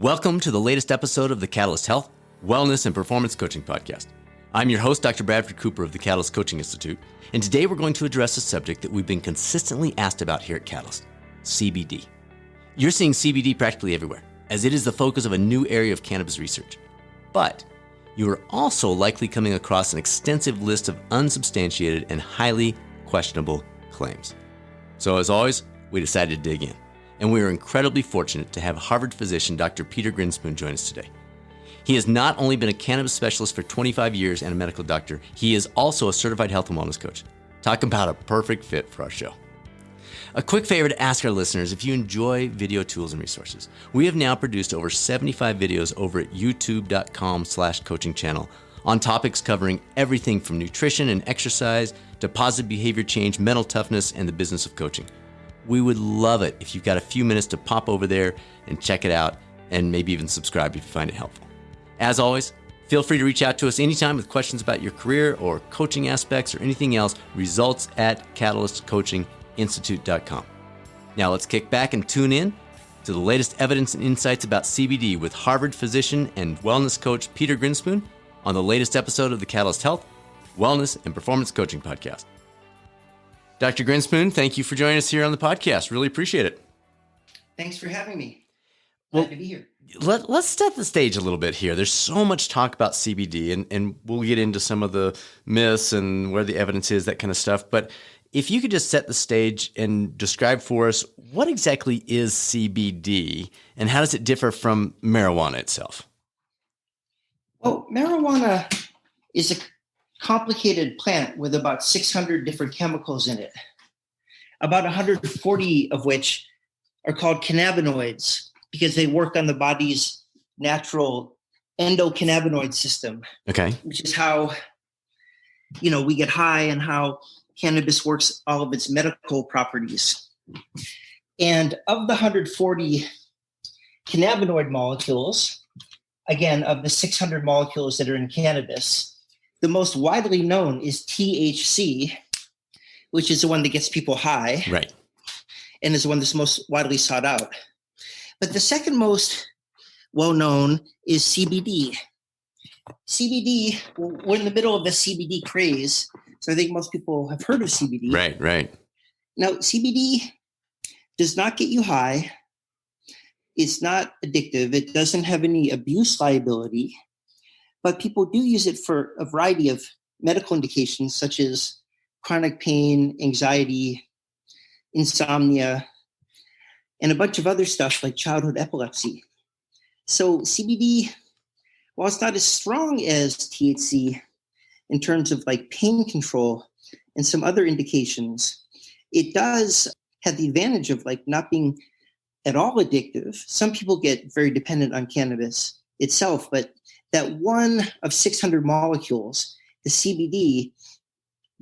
Welcome to the latest episode of the Catalyst Health, Wellness, and Performance Coaching Podcast. I'm your host, Dr. Bradford Cooper of the Catalyst Coaching Institute, and today we're going to address a subject that we've been consistently asked about here at Catalyst, CBD. You're seeing CBD practically everywhere, as it is the focus of a new area of cannabis research. But you are also likely coming across an extensive list of unsubstantiated and highly questionable claims. So as always, we decided to dig in. And we are incredibly fortunate to have Harvard physician Dr. Peter Grinspoon join us today. He has not only been a cannabis specialist for 25 years and a medical doctor, he is also a certified health and wellness coach. Talk about a perfect fit for our show. A quick favor to ask our listeners, if you enjoy video tools and resources, we have now produced over 75 videos over at youtube.com/coaching channel on topics covering everything from nutrition and exercise to positive behavior change, mental toughness, and the business of coaching. We would love it if you've got a few minutes to pop over there and check it out, and maybe even subscribe if you find it helpful. As always, feel free to reach out to us anytime with questions about your career or coaching aspects or anything else. results@catalystcoachinginstitute.com. Now let's kick back and tune in to the latest evidence and insights about CBD with Harvard physician and wellness coach Peter Grinspoon on the latest episode of the Catalyst Health, Wellness, and Performance Coaching Podcast. Dr. Grinspoon, thank you for joining us here on the podcast. Really appreciate it. Thanks for having me. Glad to be here. Let's set the stage a little bit here. There's so much talk about CBD, and we'll get into some of the myths and where the evidence is, that kind of stuff. But if you could just set the stage and describe for us, what exactly is CBD and how does it differ from marijuana itself? Well, marijuana is a complicated plant with about 600 different chemicals in it, about 140 of which are called cannabinoids because they work on the body's natural endocannabinoid system. Okay. Which is how, we get high and how cannabis works, all of its medical properties. And of the 140 cannabinoid molecules, again, of the 600 molecules that are in cannabis, the most widely known is THC, which is the one that gets people high. Right. And is the one that's most widely sought out. But the second most well-known is CBD. CBD, we're in the middle of the CBD craze, so I think most people have heard of CBD. Right. Now, CBD does not get you high. It's not addictive. It doesn't have any abuse liability. But people do use it for a variety of medical indications, such as chronic pain, anxiety, insomnia, and a bunch of other stuff like childhood epilepsy. So CBD, while it's not as strong as THC in terms of like pain control and some other indications, it does have the advantage of like not being at all addictive. Some people get very dependent on cannabis itself, but that one of 600 molecules, the CBD,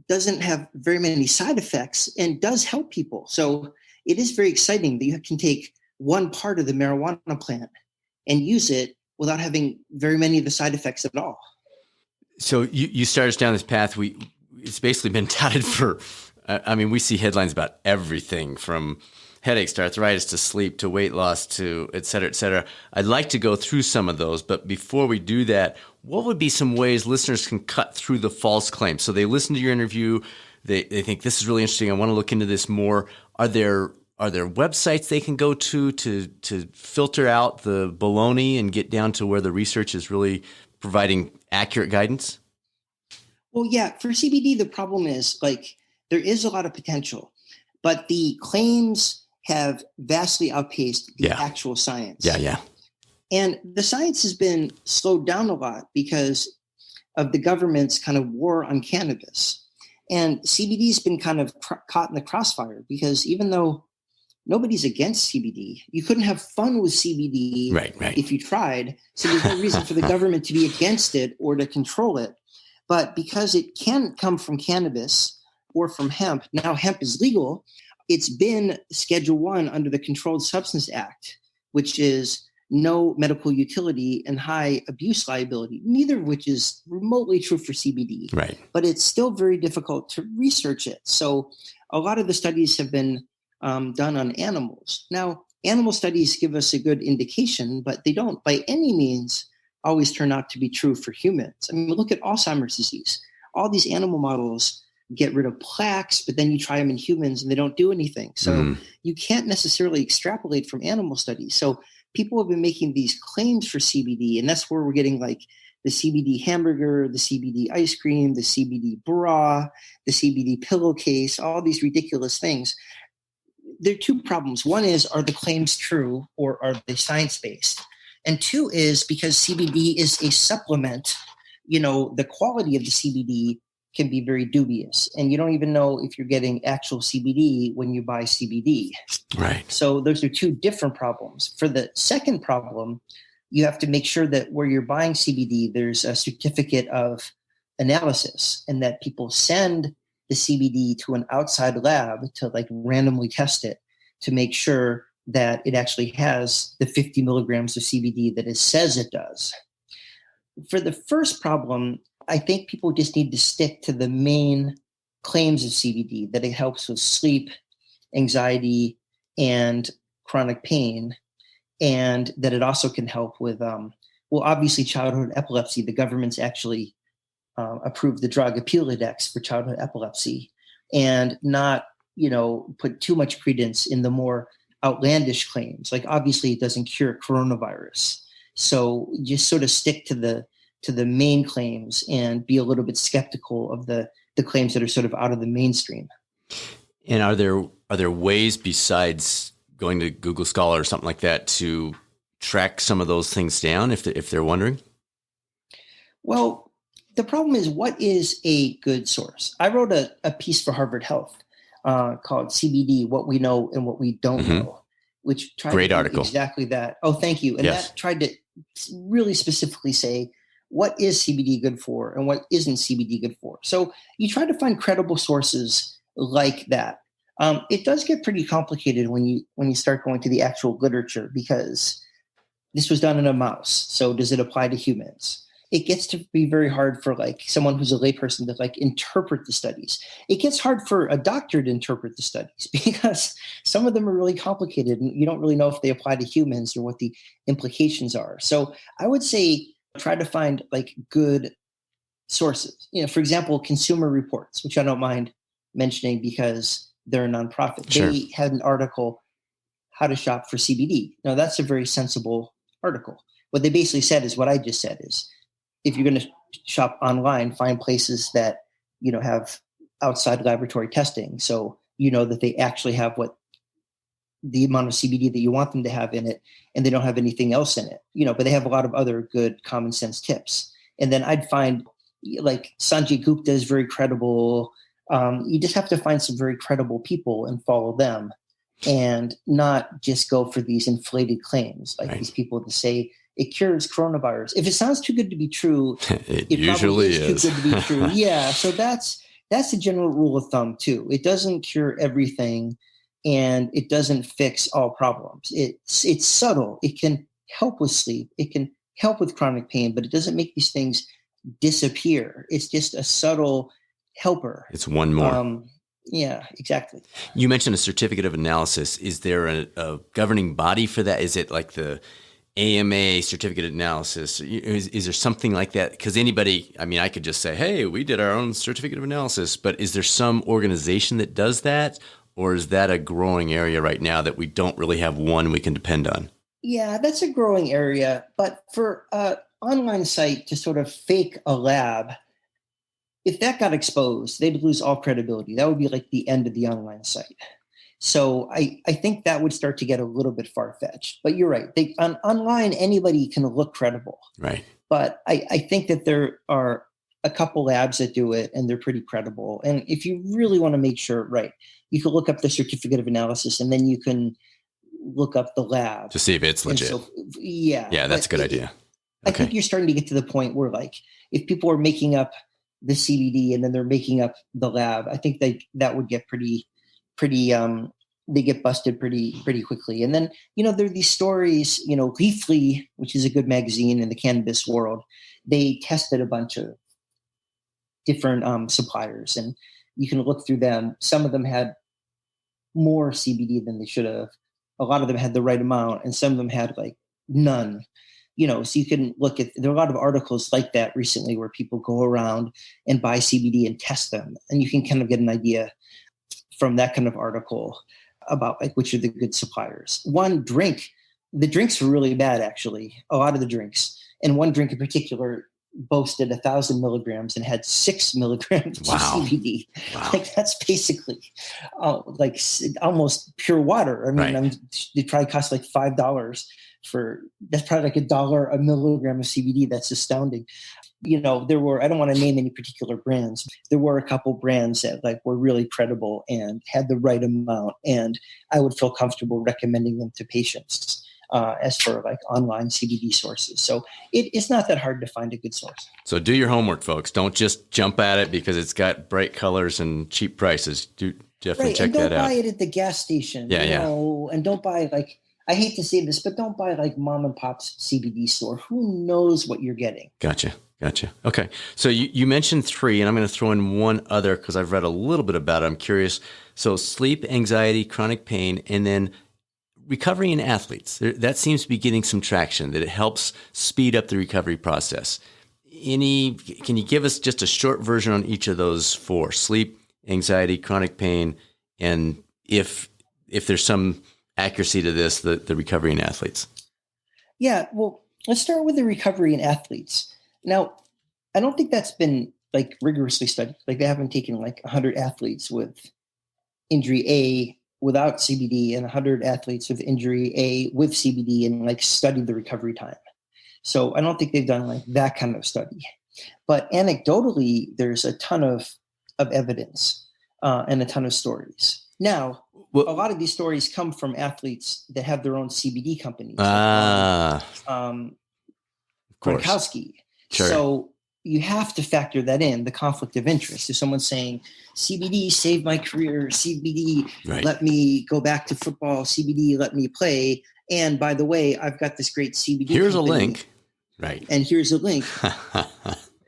doesn't have very many side effects and does help people. So it is very exciting that you can take one part of the marijuana plant and use it without having very many of the side effects at all. So you started us down this path. It's basically been touted for, we see headlines about everything from headaches to arthritis to sleep to weight loss to et cetera, et cetera. I'd like to go through some of those, but before we do that, what would be some ways listeners can cut through the false claims? So they listen to your interview, they think this is really interesting, I want to look into this more. Are there websites they can go to filter out the baloney and get down to where the research is really providing accurate guidance? Well, yeah, for CBD, the problem is there is a lot of potential, but the claims have vastly outpaced the actual science. Yeah. And the science has been slowed down a lot because of the government's kind of war on cannabis. And CBD has been kind of caught in the crossfire because even though nobody's against CBD, you couldn't have fun with CBD right. if you tried. So there's no reason for the government to be against it or to control it. But because it can come from cannabis or from hemp, now hemp is legal. It's been Schedule 1 under the Controlled Substance Act, which is no medical utility and high abuse liability, neither of which is remotely true for CBD. Right. But it's still very difficult to research it. So a lot of the studies have been done on animals. Now, animal studies give us a good indication, but they don't by any means always turn out to be true for humans. I mean, look at Alzheimer's disease. All these animal models get rid of plaques, but then you try them in humans and they don't do anything. So you can't necessarily extrapolate from animal studies. So people have been making these claims for CBD, and that's where we're getting like the CBD hamburger, the CBD ice cream, the CBD bra, the CBD pillowcase, all these ridiculous things. There are two problems. One is, are the claims true or are they science-based? And two is, because CBD is a supplement, the quality of the CBD can be very dubious. And you don't even know if you're getting actual CBD when you buy CBD. Right. So those are two different problems. For the second problem, you have to make sure that where you're buying CBD, there's a certificate of analysis, and that people send the CBD to an outside lab to like randomly test it to make sure that it actually has the 50 milligrams of CBD that it says it does. For the first problem, I think people just need to stick to the main claims of CBD, that it helps with sleep, anxiety, and chronic pain, and that it also can help with, obviously childhood epilepsy. The government's actually approved the drug Epiledex for childhood epilepsy, and not, put too much credence in the more outlandish claims. Like, obviously it doesn't cure coronavirus. So just sort of stick to the main claims and be a little bit skeptical of the claims that are sort of out of the mainstream. And are there ways besides going to Google Scholar or something like that to track some of those things down if they're wondering? Well, the problem is, what is a good source? I wrote a piece for Harvard Health called CBD, What We Know and What We Don't Know, which tried Great to do article. exactly that. Oh, thank you. And that tried to really specifically say, what is CBD good for and what isn't CBD good for? So you try to find credible sources like that. It does get pretty complicated when you start going to the actual literature, because this was done in a mouse. So does it apply to humans? It gets to be very hard for like someone who's a layperson to like interpret the studies. It gets hard for a doctor to interpret the studies because some of them are really complicated and you don't really know if they apply to humans or what the implications are. So I would say try to find like good sources. For example, Consumer Reports, which I don't mind mentioning because they're a nonprofit. Sure. They had an article, How to Shop for CBD. Now that's a very sensible article. What they basically said is what I just said is, if you're going to shop online, find places that, have outside laboratory testing. So that they actually have what the amount of CBD that you want them to have in it, and they don't have anything else in it, but they have a lot of other good common sense tips. And then I'd find like Sanjay Gupta is very credible. You just have to find some very credible people and follow them, and not just go for these inflated claims like these people that say it cures coronavirus. If it sounds too good to be true, it usually is too good to be true. Yeah. So that's the general rule of thumb too. It doesn't cure everything, and it doesn't fix all problems. It's subtle. It can help with sleep. It can help with chronic pain, but it doesn't make these things disappear. It's just a subtle helper. It's one more. Yeah, exactly. You mentioned a certificate of analysis. Is there a governing body for that? Is it like the AMA certificate of analysis? Is there something like that? Because I could just say, hey, we did our own certificate of analysis, but is there some organization that does that? Or is that a growing area right now that we don't really have one we can depend on? Yeah, that's a growing area. But for an online site to sort of fake a lab, if that got exposed, they'd lose all credibility. That would be like the end of the online site. So I think that would start to get a little bit far-fetched. But you're right. Online, anybody can look credible. Right. But I think that there are a couple labs that do it, and they're pretty credible. And if you really want to make sure, you can look up the certificate of analysis, and then you can look up the lab. To see if it's legit. Yeah. Yeah, that's a good idea. I think you're starting to get to the point where like, if people are making up the CBD and then they're making up the lab, I think that would get pretty they get busted pretty quickly. And then, there are these stories, Leafly, which is a good magazine in the cannabis world, they tested a bunch of different suppliers, and you can look through them. Some of them had more CBD than they should have. a lot of them had the right amount and some of them had like none. So you can look at, there are a lot of articles like that recently where people go around and buy CBD and test them. And you can kind of get an idea from that kind of article about like which are the good suppliers. The drinks were really bad, actually, a lot of the drinks. And one drink in particular boasted 1,000 milligrams and had 6 milligrams of CBD. Wow. Like that's basically like almost pure water. I mean, it probably costs like $5 that's probably like $1 a milligram of CBD. That's astounding. There were, I don't want to name any particular brands. There were a couple brands that like were really credible and had the right amount. And I would feel comfortable recommending them to patients as for like online CBD sources. So it's not that hard to find a good source. So do your homework, folks. Don't just jump at it because it's got bright colors and cheap prices. Do definitely check that out. Don't buy it at the gas station. And don't buy like, I hate to say this, but don't buy like mom and pop's CBD store. Who knows what you're getting? Gotcha. Okay. So you mentioned 3, and I'm going to throw in one other because I've read a little bit about it. I'm curious. So sleep, anxiety, chronic pain, and then recovery in athletes. That seems to be getting some traction, that it helps speed up the recovery process. Can you give us just a short version on each of those 4? Sleep, anxiety, chronic pain, and if there's some accuracy to this, the recovery in athletes? Yeah, well, let's start with the recovery in athletes. Now, I don't think that's been like rigorously studied. Like they haven't taken like 100 athletes with injury A without CBD and 100 athletes with injury A with CBD and like studied the recovery time. So I don't think they've done like that kind of study. But anecdotally, there's a ton of evidence and a ton of stories. Now, a lot of these stories come from athletes that have their own CBD companies. Gronkowski. Sure. So you have to factor that in, the conflict of interest. If someone's saying CBD saved my career, CBD let me go back to football, CBD let me play, and by the way, I've got this great CBD. Here's company, a link. Right. And here's a link.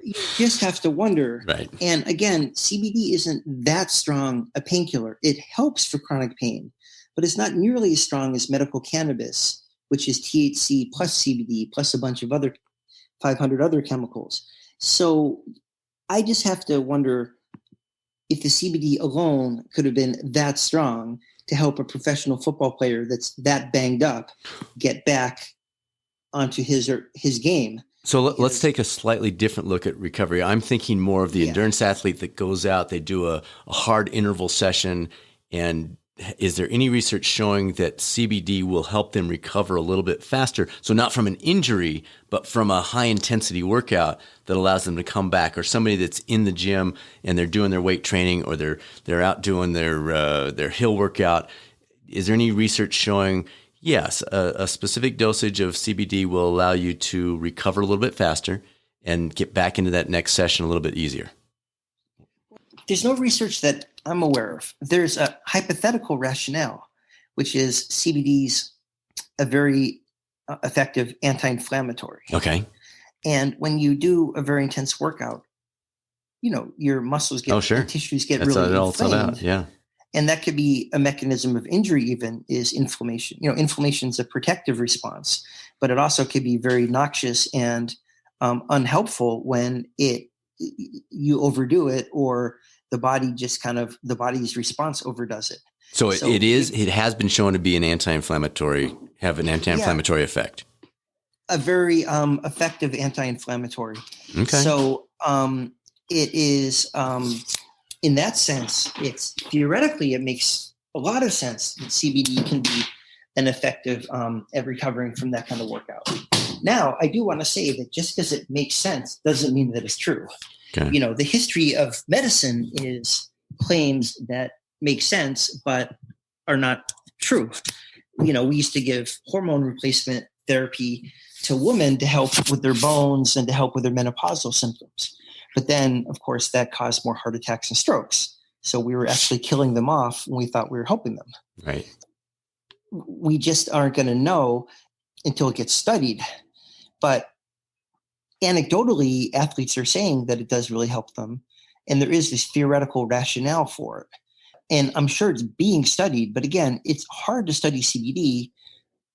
You just have to wonder. Right. And again, CBD isn't that strong a painkiller. It helps for chronic pain, but it's not nearly as strong as medical cannabis, which is THC plus CBD plus a bunch of other 500 other chemicals. So I just have to wonder if the CBD alone could have been that strong to help a professional football player that's that banged up get back onto his game. So let's take a slightly different look at recovery. I'm thinking more of the endurance athlete that goes out, they do a hard interval session, and is there any research showing that CBD will help them recover a little bit faster? So not from an injury, but from a high intensity workout that allows them to come back, or somebody that's in the gym and they're doing their weight training, or they're out doing their hill workout. Is there any research showing, yes, a specific dosage of CBD will allow you to recover a little bit faster and get back into that next session a little bit easier? There's no research that I'm aware of. There's a hypothetical rationale, which is CBD's a very effective anti-inflammatory. Okay. And when you do a very intense workout, your muscles get, your tissues get really inflamed. That's all it's about. Yeah. And that could be a mechanism of injury, even, is inflammation. Inflammation is a protective response, but it also could be very noxious and unhelpful when you overdo it, or the body just the body's response overdoes it. So it has been shown to be an anti-inflammatory effect. A very effective anti-inflammatory. Okay. So it is, in that sense, it's theoretically, it makes a lot of sense that CBD can be an effective at recovering from that kind of workout. Now, I do want to say that just because it makes sense doesn't mean that it's true. Okay. The history of medicine is claims that make sense but are not true. We used to give hormone replacement therapy to women to help with their bones and to help with their menopausal symptoms. But then, of course, that caused more heart attacks and strokes. So we were actually killing them off when we thought we were helping them. Right. We just aren't going to know until it gets studied. But anecdotally, athletes are saying that it does really help them. And there is this theoretical rationale for it. And I'm sure it's being studied, but again, it's hard to study CBD.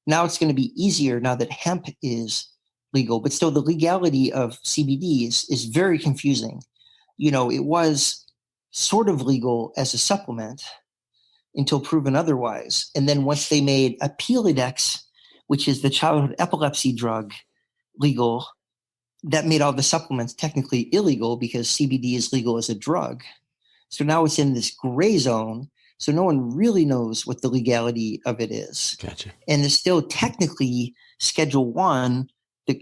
Now it's going to be easier now that hemp is legal, but still the legality of CBD is very confusing. It was sort of legal as a supplement until proven otherwise. And then once they made Apeledex, which is the childhood epilepsy drug, legal, that made all the supplements technically illegal because CBD is legal as a drug. So now it's in this gray zone. So no one really knows what the legality of it is. Gotcha. And it's still technically Schedule 1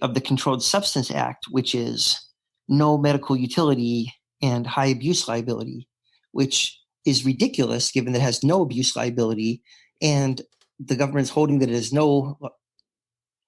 of the Controlled Substance Act, which is no medical utility and high abuse liability, which is ridiculous given that it has no abuse liability. And the government's holding that it has no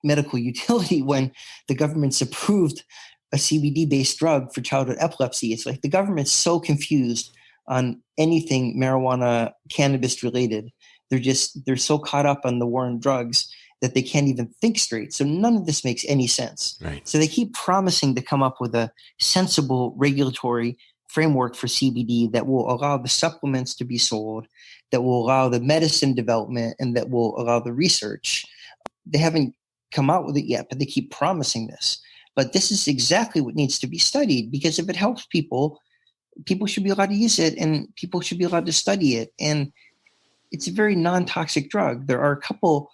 medical utility when the government's approved a CBD-based drug for childhood epilepsy. It's like the government's so confused on anything marijuana, cannabis related. They're so caught up on the war on drugs that they can't even think straight. So none of this makes any sense. Right. So they keep promising to come up with a sensible regulatory framework for CBD that will allow the supplements to be sold, that will allow the medicine development, and that will allow the research. They haven't come out with it yet, but they keep promising this. But this is exactly what needs to be studied, because if it helps people, people should be allowed to use it and people should be allowed to study it. And it's a very non-toxic drug. There are a couple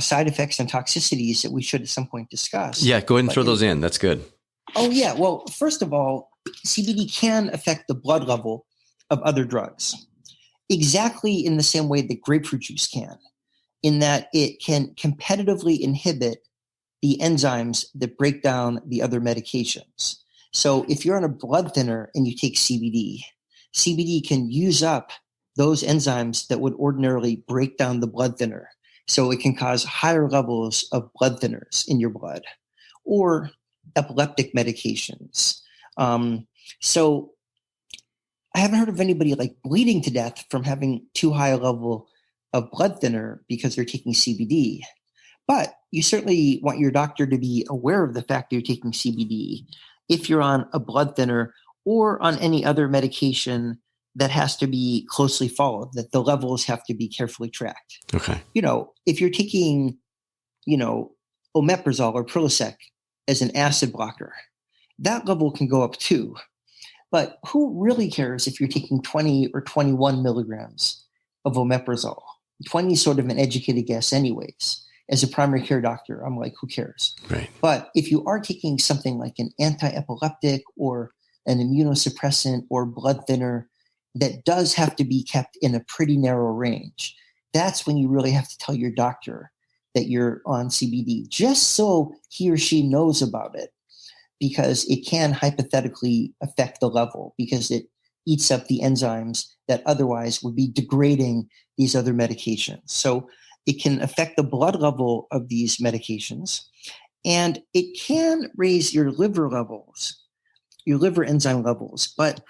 side effects and toxicities that we should at some point discuss. Yeah, go ahead and throw those in. That's good. Oh, yeah. Well, first of all, CBD can affect the blood level of other drugs exactly in the same way that grapefruit juice can, in that it can competitively inhibit the enzymes that break down the other medications. So if you're on a blood thinner and you take CBD, CBD can use up those enzymes that would ordinarily break down the blood thinner. So it can cause higher levels of blood thinners in your blood, or epileptic medications. So I haven't heard of anybody like bleeding to death from having too high a level of blood thinner because they're taking CBD. But you certainly want your doctor to be aware of the fact that you're taking CBD if you're on a blood thinner or on any other medication that has to be closely followed, that the levels have to be carefully tracked. Okay. If you're taking, omeprazole or Prilosec as an acid blocker, that level can go up too. But who really cares if you're taking 20 or 21 milligrams of omeprazole? 20 is sort of an educated guess anyways. As a primary care doctor, I'm like, who cares? Right. But if you are taking something like an anti-epileptic or an immunosuppressant or blood thinner that does have to be kept in a pretty narrow range, that's when you really have to tell your doctor that you're on CBD, just so he or she knows about it, because it can hypothetically affect the level because it eats up the enzymes that otherwise would be degrading these other medications. So it can affect the blood level of these medications, and it can raise your liver levels, your liver enzyme levels. But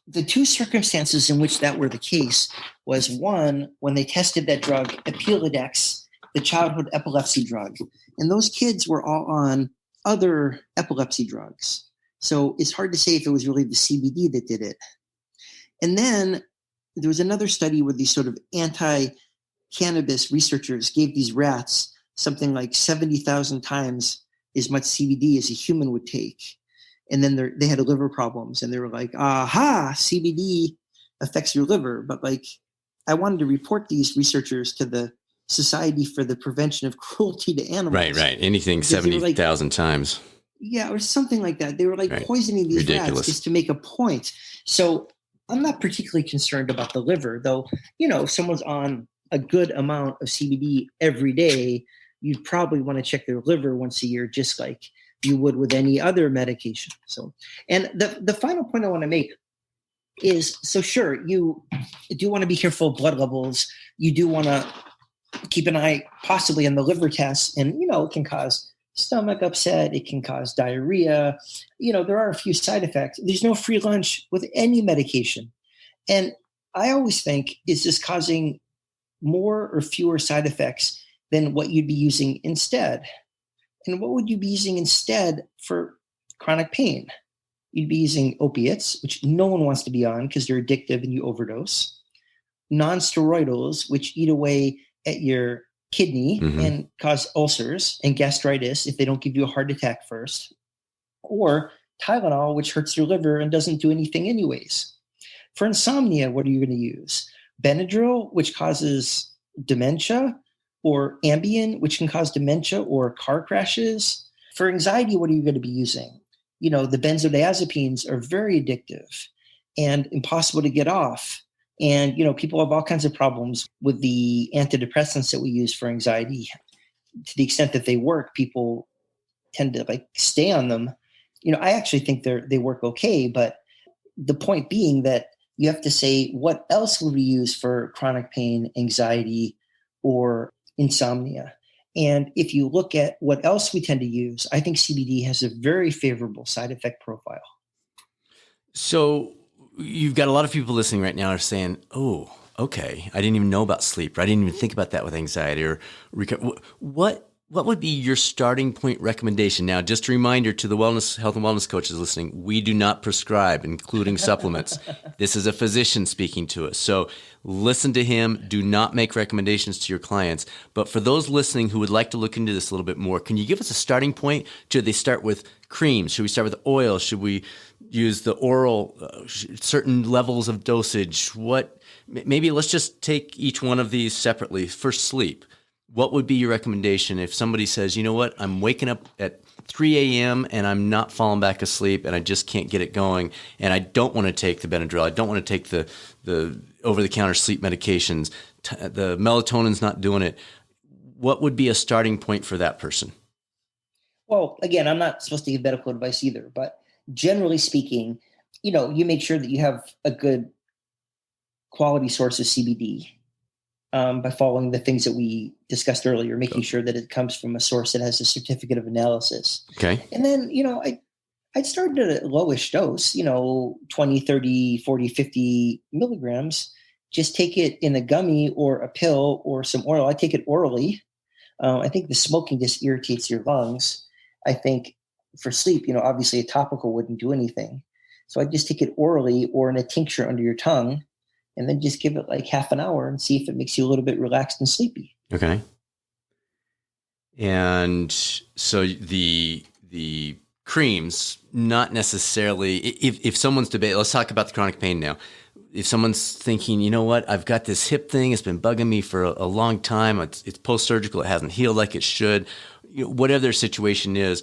the two circumstances in which that were the case was, one, when they tested that drug, Apeledex, the childhood epilepsy drug, and those kids were all on other epilepsy drugs. So it's hard to say if it was really the CBD that did it. And then there was another study where these sort of anti-cannabis researchers gave these rats something like 70,000 times as much CBD as a human would take. And then they had liver problems, and they were like, aha, CBD affects your liver. But I wanted to report these researchers to the Society for the Prevention of Cruelty to Animals. Right. Anything 70,000 times. Yeah, or something like that. They were poisoning these rats just to make a point. So I'm not particularly concerned about the liver, though. If someone's on a good amount of CBD every day, you'd probably want to check their liver once a year, just like you would with any other medication. So, and the final point I want to make is, so sure, you do want to be careful of blood levels. You do want to keep an eye possibly on the liver tests, and, it can cause stomach upset. It can cause diarrhea. There are a few side effects. There's no free lunch with any medication. And I always think, is this causing more or fewer side effects than what you'd be using instead? And what would you be using instead for chronic pain? you'd be using opiates, which no one wants to be on because they're addictive and you overdose, non-steroidals, which eat away at your kidney and cause ulcers and gastritis if they don't give you a heart attack first, or Tylenol, which hurts your liver and doesn't do anything anyways. For insomnia, what are you going to use? Benadryl, which causes dementia, or Ambien, which can cause dementia or car crashes. For anxiety, what are you going to be using? The benzodiazepines are very addictive and impossible to get off. And, people have all kinds of problems with the antidepressants that we use for anxiety. To the extent that they work, people tend to stay on them. I actually think they work okay, but the point being that you have to say, what else would we use for chronic pain, anxiety, or insomnia? And if you look at what else we tend to use, I think CBD has a very favorable side effect profile. So you've got a lot of people listening right now are saying, oh, okay, I didn't even know about sleep. Or I didn't even think about that with anxiety or what would be your starting point recommendation? Now, just a reminder to the health and wellness coaches listening, we do not prescribe, including supplements. This is a physician speaking to us. So listen to him. Do not make recommendations to your clients. But for those listening who would like to look into this a little bit more, can you give us a starting point? Should they start with creams? Should we start with oil? Should we use the oral, certain levels of dosage? Maybe let's just take each one of these separately. For sleep, what would be your recommendation if somebody says, you know what, I'm waking up at 3 a.m. and I'm not falling back asleep and I just can't get it going and I don't want to take the Benadryl, I don't want to take the over-the-counter sleep medications, the melatonin's not doing it. What would be a starting point for that person? Well, again, I'm not supposed to give medical advice either, but generally speaking, you make sure that you have a good quality source of CBD. By following the things that we discussed earlier, making sure that it comes from a source that has a certificate of analysis. Okay. And then, I'd start at a lowish dose, 20, 30, 40, 50 milligrams. Just take it in a gummy or a pill or some oil. I take it orally. I think the smoking just irritates your lungs. I think for sleep, obviously a topical wouldn't do anything. So I just take it orally or in a tincture under your tongue. And then just give it half an hour and see if it makes you a little bit relaxed and sleepy. Okay. And so the creams, not necessarily, if someone's debating, let's talk about the chronic pain now. If someone's thinking, you know what, I've got this hip thing, it's been bugging me for a long time, it's post-surgical, it hasn't healed like it should, whatever their situation is,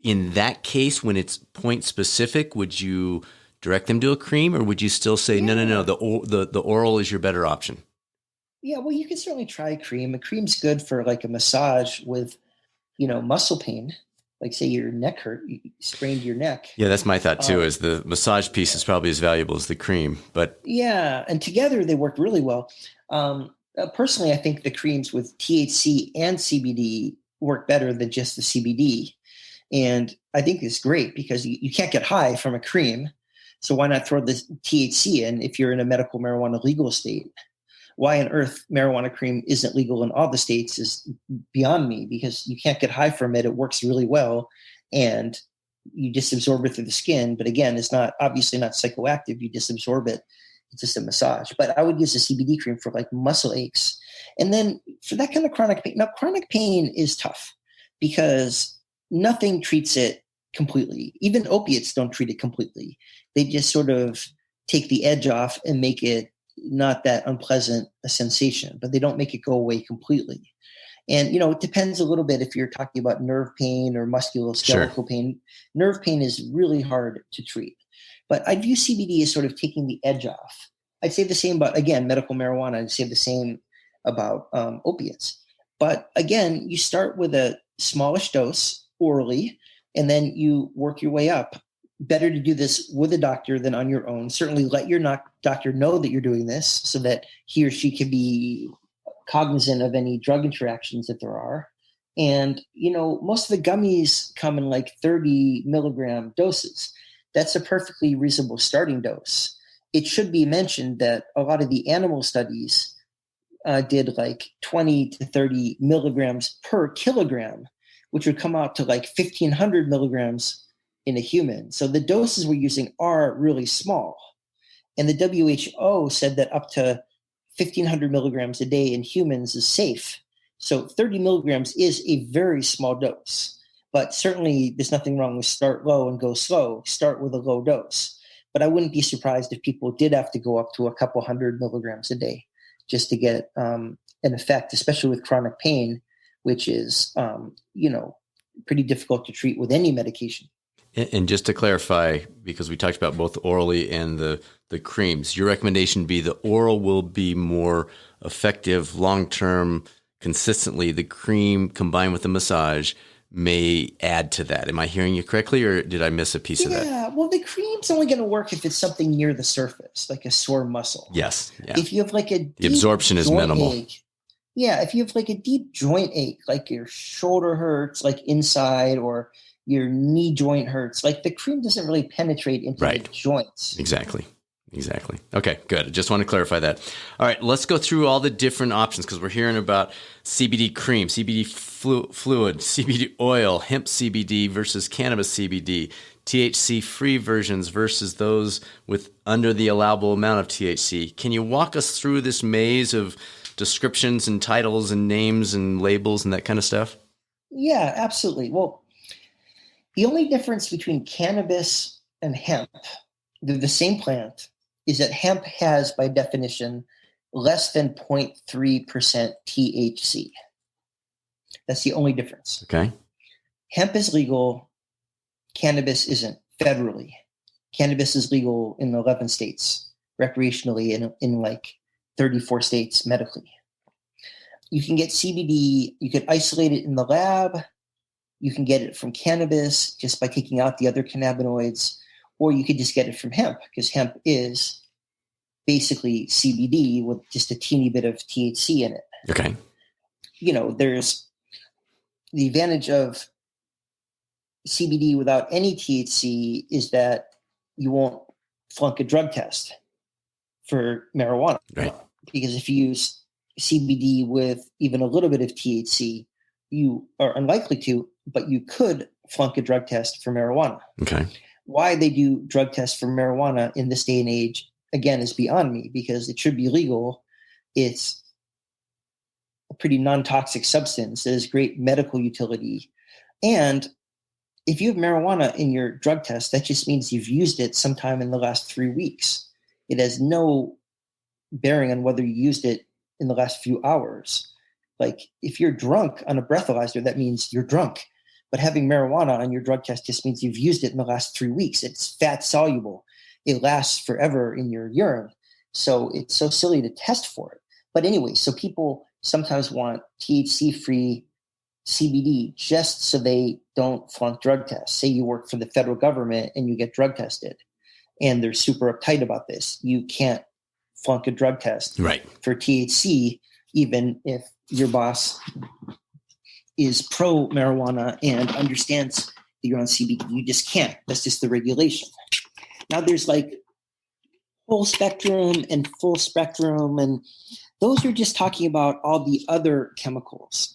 in that case, when it's point specific, would you direct them to a cream, or would you still say, no, the oral is your better option? Yeah, well, you can certainly try cream. A cream's good for a massage with, muscle pain. Say your neck hurt, you sprained your neck. Yeah, that's my thought too, is the massage piece is probably as valuable as the cream. But yeah, and together they work really well. Personally, I think the creams with THC and CBD work better than just the CBD. And I think it's great because you can't get high from a cream. So why not throw the THC in if you're in a medical marijuana legal state? Why on earth marijuana cream isn't legal in all the states is beyond me, because you can't get high from it. It works really well and you just absorb it through the skin. But again, it's obviously not psychoactive. You just absorb it. It's just a massage. But I would use a CBD cream for muscle aches. And then for that kind of chronic pain. Now, chronic pain is tough because nothing treats it completely. Even opiates don't treat it completely. They just sort of take the edge off and make it not that unpleasant a sensation, but they don't make it go away completely. And, it depends a little bit if you're talking about nerve pain or musculoskeletal pain. Nerve pain is really hard to treat. But I view CBD as sort of taking the edge off. I'd say the same about, again, medical marijuana. I'd say the same about opiates. But again, you start with a smallish dose orally, and then you work your way up. Better to do this with a doctor than on your own. Certainly let your doctor know that you're doing this so that he or she can be cognizant of any drug interactions that there are. And, most of the gummies come in 30 milligram doses. That's a perfectly reasonable starting dose. It should be mentioned that a lot of the animal studies did 20 to 30 milligrams per kilogram, which would come out to 1,500 milligrams in a human. So the doses we're using are really small. And the WHO said that up to 1,500 milligrams a day in humans is safe. So 30 milligrams is a very small dose. But certainly there's nothing wrong with start low and go slow. Start with a low dose. But I wouldn't be surprised if people did have to go up to a couple hundred milligrams a day just to get an effect, especially with chronic pain, which is, pretty difficult to treat with any medication. And just to clarify, because we talked about both orally and the creams, your recommendation would be the oral will be more effective long-term, consistently. The cream combined with the massage may add to that. Am I hearing you correctly, or did I miss a piece of that? Yeah, well, the cream's only going to work if it's something near the surface, like a sore muscle. Yes. Yeah. If you have like the absorption is minimal. Ache, yeah, if you have like a deep joint ache, like your shoulder hurts, like inside, or your knee joint hurts, like the cream doesn't really penetrate into the joints. Exactly. Okay, good. I just want to clarify that. All right, let's go through all the different options because we're hearing about CBD cream, CBD fluid, CBD oil, hemp CBD versus cannabis CBD, THC-free versions versus those with under the allowable amount of THC. Can you walk us through this maze of descriptions and titles and names and labels and that kind of stuff? Yeah, absolutely. Well, the only difference between cannabis and hemp, they're the same plant, is that hemp has, by definition, less than 0.3% THC. That's the only difference. Okay. Hemp is legal. Cannabis isn't federally. Cannabis is legal in 11 states, recreationally, in like 34 states medically. You can get CBD. You can isolate it in the lab. You can get it from cannabis just by taking out the other cannabinoids, or you could just get it from hemp because hemp is basically CBD with just a teeny bit of THC in it. Okay. There's the advantage of CBD without any THC is that you won't flunk a drug test for marijuana. Right. Because if you use CBD with even a little bit of THC, you are unlikely to, but you could flunk a drug test for marijuana. Okay. Why they do drug tests for marijuana in this day and age, again, is beyond me because it should be legal. It's a pretty non-toxic substance that has great medical utility. And if you have marijuana in your drug test, that just means you've used it sometime in the last 3 weeks. It has no bearing on whether you used it in the last few hours. Like if you're drunk on a breathalyzer, that means you're drunk. But having marijuana on your drug test just means you've used it in the last 3 weeks. It's fat soluble. It lasts forever in your urine. So it's so silly to test for it. But anyway, so people sometimes want THC-free CBD just so they don't flunk drug tests. Say you work for the federal government and you get drug tested and they're super uptight about this. You can't flunk a drug test for THC, even if your boss is pro marijuana and understands that you're on CBD. You just can't. That's just the regulation. Now there's like whole spectrum and full spectrum, and those are just talking about all the other chemicals.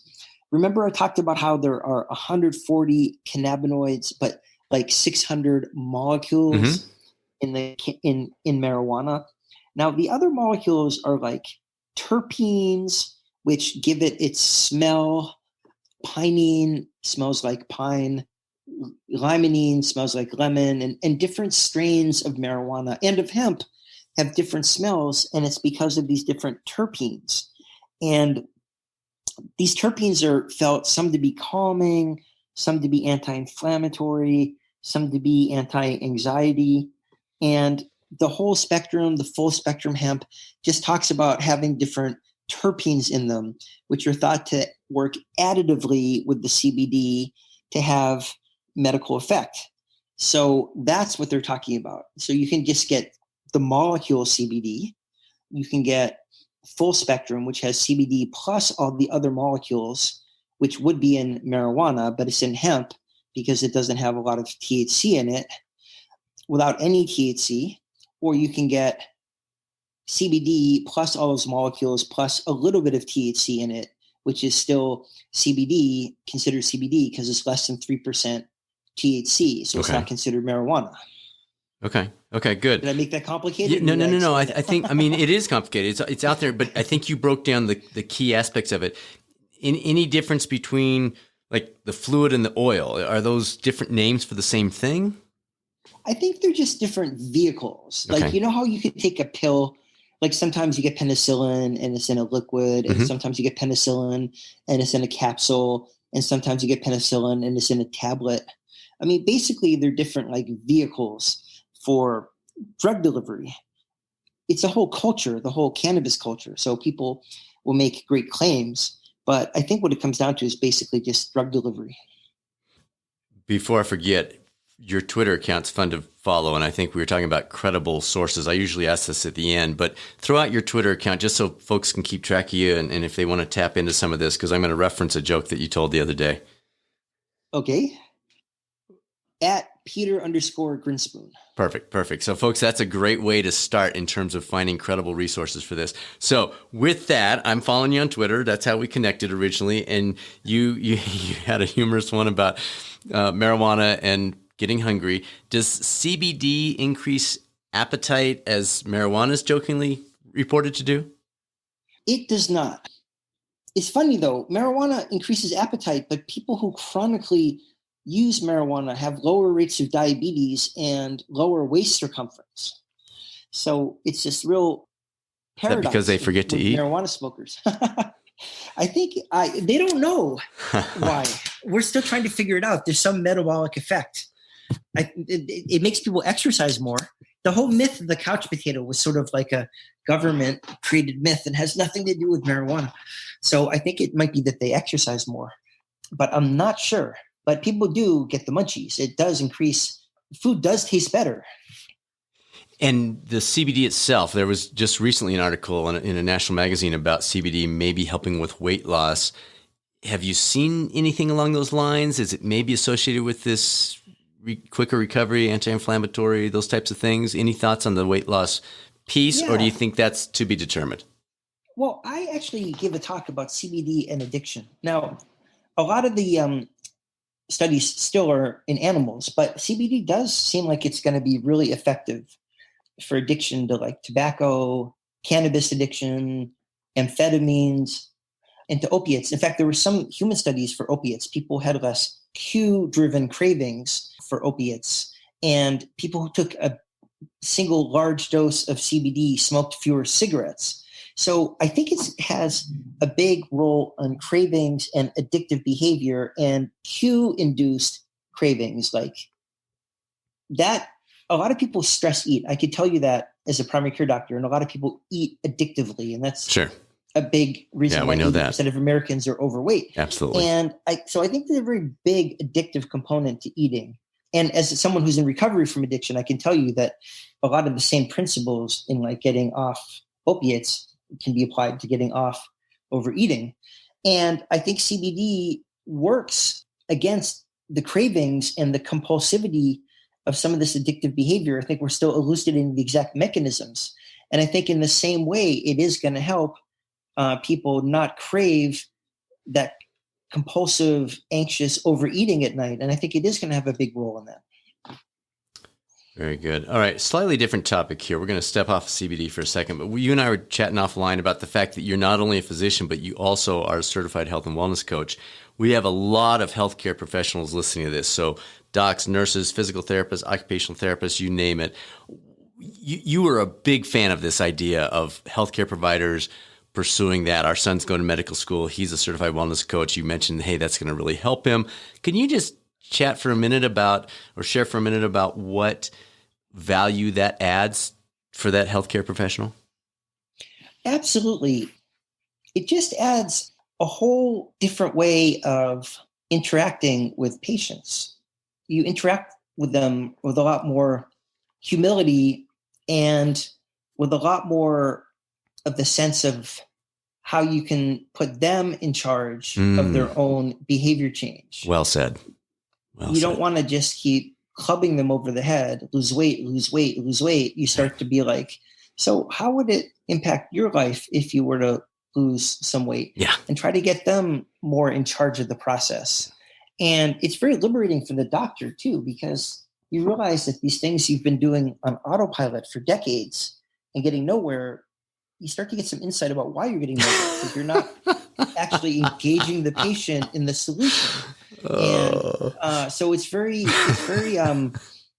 Remember I talked about how there are 140 cannabinoids, but like 600 molecules in marijuana. Now the other molecules are like terpenes, which give it its smell. Pinene smells like pine. Limonene smells like lemon, and different strains of marijuana and of hemp have different smells, and it's because of these different terpenes. And these terpenes are felt some to be calming, some to be anti-inflammatory, some to be anti-anxiety. And the whole spectrum, the full spectrum hemp, just talks about having different terpenes in them, which are thought to work additively with the CBD to have medical effect. So that's what they're talking about. So you can just get the molecule CBD. You can get full spectrum, which has CBD plus all the other molecules, which would be in marijuana, but it's in hemp because it doesn't have a lot of THC in it, without any THC. Or you can get CBD plus all those molecules plus a little bit of THC in it, which is still CBD, considered CBD because it's less than 3% THC, so it's Okay. not considered marijuana. Okay. Okay, good. Did I make that complicated? No. I think, I mean, it is complicated. It's out there, but I think you broke down the key aspects of it. In any difference between like the fluid and the oil, are those different names for the same thing? I think they're just different vehicles. Okay. Like, you know how you could take a pill, like sometimes you get penicillin and it's in a liquid, and sometimes you get penicillin and it's in a capsule, and sometimes you get penicillin and it's in a tablet. I mean, basically they're different like vehicles for drug delivery. It's a whole culture, the whole cannabis culture. So people will make great claims, but I think what it comes down to is basically just drug delivery. Before I forget, your Twitter account's fun to follow, and I think we were talking about credible sources. I usually ask this at the end, but throw out your Twitter account just so folks can keep track of you and if they want to tap into some of this, because I'm going to reference a joke that you told the other day. Okay. At Peter_Grinspoon. Perfect. So folks, that's a great way to start in terms of finding credible resources for this. So with that, I'm following you on Twitter. That's how we connected originally. And you had a humorous one about marijuana and getting hungry. Does CBD increase appetite as marijuana is jokingly reported to do? It does not. It's funny though, marijuana increases appetite, but people who chronically use marijuana have lower rates of diabetes and lower waist circumference. So it's this real paradox. Is that because they forget to eat? Marijuana smokers. I think they don't know why. We're still trying to figure it out. There's some metabolic effect. It makes people exercise more. The whole myth of the couch potato was sort of like a government created myth and has nothing to do with marijuana. So I think it might be that they exercise more, but I'm not sure. But people do get the munchies. It does increase. Food does taste better. And the CBD itself, there was just recently an article in a national magazine about CBD maybe helping with weight loss. Have you seen anything along those lines? Is it maybe associated with this quicker recovery, anti-inflammatory, those types of things? Any thoughts on the weight loss piece, or do you think that's to be determined? Well, I actually give a talk about CBD and addiction. Now, a lot of the studies still are in animals, but CBD does seem like it's going to be really effective for addiction to like tobacco, cannabis addiction, amphetamines, and to opiates. In fact, there were some human studies for opiates. People had less cue-driven cravings for opiates, and people who took a single large dose of CBD smoked fewer cigarettes. So I think it has a big role on cravings and addictive behavior and cue-induced cravings like that. A lot of people stress eat. I could tell you that as a primary care doctor, and a lot of people eat addictively, and that's a big reason why 80% of Americans are overweight. Absolutely. And so I think there's a very big addictive component to eating. And as someone who's in recovery from addiction, I can tell you that a lot of the same principles in like getting off opiates can be applied to getting off overeating. And I think CBD works against the cravings and the compulsivity of some of this addictive behavior. I think we're still elucidating the exact mechanisms. And I think in the same way, it is going to help people not crave that compulsive, anxious overeating at night. And I think it is going to have a big role in that. Very good. All right. Slightly different topic here. We're going to step off CBD for a second, but you and I were chatting offline about the fact that you're not only a physician, but you also are a certified health and wellness coach. We have a lot of healthcare professionals listening to this. So docs, nurses, physical therapists, occupational therapists, you name it. You were a big fan of this idea of healthcare providers pursuing that. Our son's going to medical school. He's a certified wellness coach. You mentioned, hey, that's going to really help him. Can you just chat for a minute about, or share for a minute about what value that adds for that healthcare professional? Absolutely. It just adds a whole different way of interacting with patients. You interact with them with a lot more humility and with a lot more of the sense of how you can put them in charge of their own behavior change. Well said. You don't want to just keep clubbing them over the head, lose weight, lose weight, lose weight. You start to be like, so how would it impact your life if you were to lose some weight? Yeah. And try to get them more in charge of the process. And it's very liberating for the doctor too, because you realize that these things you've been doing on autopilot for decades and getting nowhere, you start to get some insight about why you're getting nowhere, because you're not actually engaging the patient in the solution. And so it's very,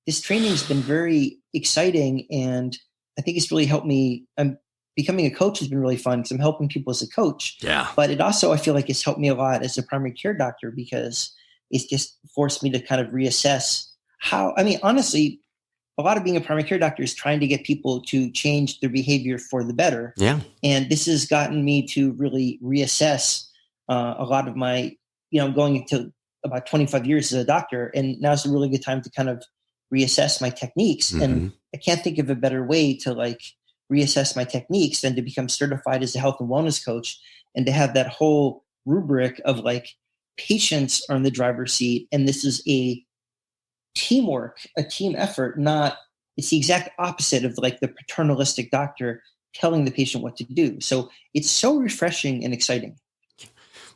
this training's been very exciting, and I think it's really helped me. Becoming a coach has been really fun because I'm helping people as a coach. Yeah. But it also, I feel like it's helped me a lot as a primary care doctor, because it's just forced me to kind of reassess honestly, a lot of being a primary care doctor is trying to get people to change their behavior for the better. Yeah. And this has gotten me to really reassess a lot of my, going into about 25 years as a doctor. And now's a really good time to kind of reassess my techniques. Mm-hmm. And I can't think of a better way to reassess my techniques than to become certified as a health and wellness coach, and to have that whole rubric of patients are in the driver's seat. And this is a teamwork, a team effort, it's the exact opposite of the paternalistic doctor telling the patient what to do. So it's so refreshing and exciting.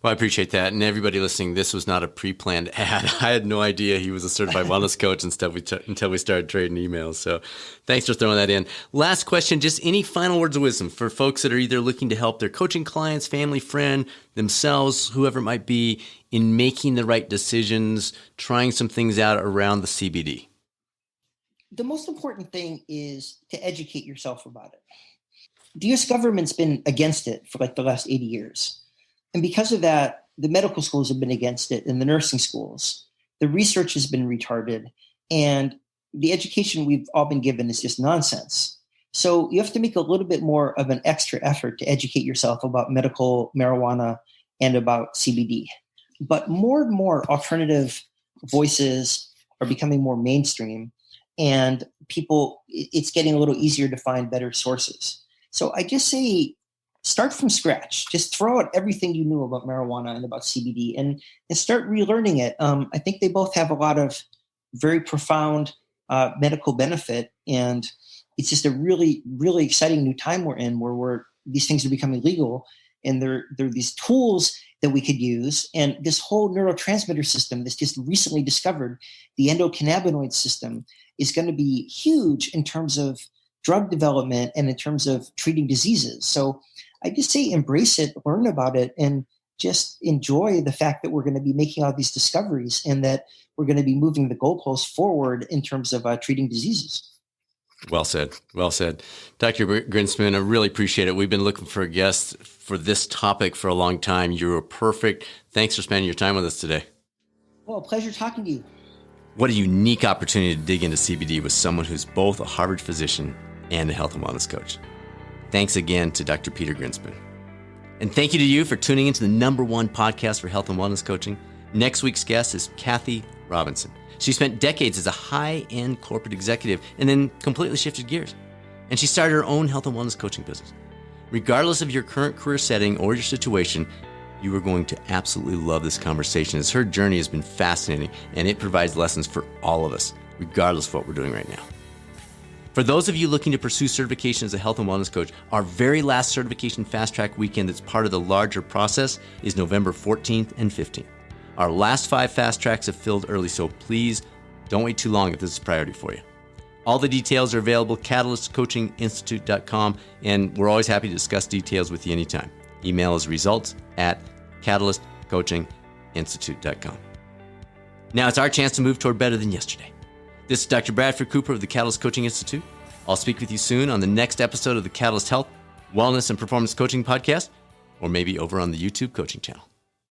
Well, I appreciate that. And everybody listening, this was not a pre-planned ad. I had no idea he was a certified wellness coach and stuff until we started trading emails. So thanks for throwing that in. Last question, just any final words of wisdom for folks that are either looking to help their coaching clients, family, friend, themselves, whoever it might be, in making the right decisions, trying some things out around the CBD? The most important thing is to educate yourself about it. The U.S. government's been against it for the last 80 years. And because of that, the medical schools have been against it, and the nursing schools. The research has been retarded, and the education we've all been given is just nonsense. So you have to make a little bit more of an extra effort to educate yourself about medical marijuana and about CBD. But more and more alternative voices are becoming more mainstream, and it's getting a little easier to find better sources. So I just say, start from scratch. Just throw out everything you knew about marijuana and about CBD and start relearning it. I think they both have a lot of very profound medical benefit. And it's just a really, really exciting new time we're in, where these things are becoming legal, and they're these tools that we could use. And this whole neurotransmitter system that's just recently discovered, the endocannabinoid system, is going to be huge in terms of drug development and in terms of treating diseases. So I just say embrace it, learn about it, and just enjoy the fact that we're going to be making all these discoveries, and that we're going to be moving the goalposts forward in terms of treating diseases. Well said. Well said. Dr. Grinspoon, I really appreciate it. We've been looking for a guest for this topic for a long time. You were perfect. Thanks for spending your time with us today. Well, pleasure talking to you. What a unique opportunity to dig into CBD with someone who's both a Harvard physician and a health and wellness coach. Thanks again to Dr. Peter Grinspoon. And thank you to you for tuning into the #1 podcast for health and wellness coaching. Next week's guest is Kathy Robinson. She spent decades as a high-end corporate executive and then completely shifted gears. And she started her own health and wellness coaching business. Regardless of your current career setting or your situation, you are going to absolutely love this conversation, as her journey has been fascinating and it provides lessons for all of us, regardless of what we're doing right now. For those of you looking to pursue certification as a health and wellness coach, our very last certification fast track weekend that's part of the larger process is November 14th and 15th. Our last 5 fast tracks have filled early, so please don't wait too long if this is a priority for you. All the details are available at catalystcoachinginstitute.com, and we're always happy to discuss details with you anytime. Email is results@catalystcoachinginstitute.com. Now it's our chance to move toward better than yesterday. This is Dr. Bradford Cooper of the Catalyst Coaching Institute. I'll speak with you soon on the next episode of the Catalyst Health, Wellness, and Performance Coaching Podcast, or maybe over on the YouTube coaching channel.